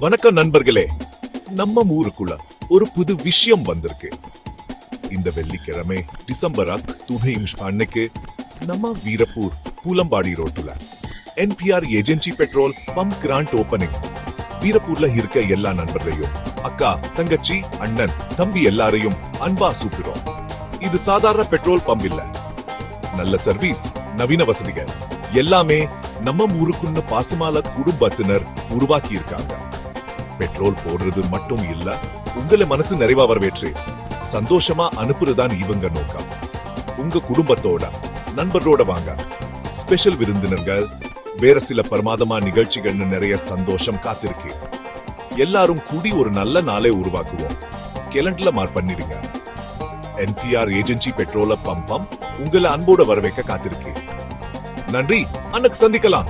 வணக்கம் நண்பர்களே, நம்ம ஊருக்குள்ள ஒரு புது விஷயம் வந்திருக்கு. இந்த வெள்ளிக்கிழமை டிசம்பர் அன்னைக்கு நம்ம வீரப்பூர் பூலம்பாடி ரோட்டுல NPR agency petrol pump grand opening. வீரப்பூர்ல இருக்க எல்லா நண்பர்களையும், அக்கா, தங்கச்சி, அண்ணன், தம்பி எல்லாரையும் அன்பா கூப்பிடுறோம். இது சாதாரண பெட்ரோல் பம்ப் இல்ல, நல்ல சர்வீஸ், நவீன வசதிகள் எல்லாமே நம்ம ஊருக்குன்னு பாசமால குடும்பத்தினர் உருவாக்கி இருக்காங்க. பெட்ரோல் போடுறது மட்டும் இல்ல, உங்களை மனசு நிறைவா வரவேற்று சந்தோஷமா அனுப்புறதுதான் இவங்க நோக்கம். உங்க குடும்பத்தோட நண்பரோட வாங்க. ஸ்பெஷல் விருந்தினர்கள், வேற சில பிரமாதமான நிகழ்ச்சிகள்னு நிறைய சந்தோஷம் காத்திருக்கு. எல்லாரும் கூடி ஒரு நல்ல நாளை உருவாக்குவோம். கேலண்டர்ல மார்க் பண்ணிடுங்க. என்பிஆர் ஏஜென்சி பெட்ரோல பம்பம் உங்களை அன்போட வரவேற்க காத்திருக்கு. நன்றி, அன்னைக்கு சந்திக்கலாம்.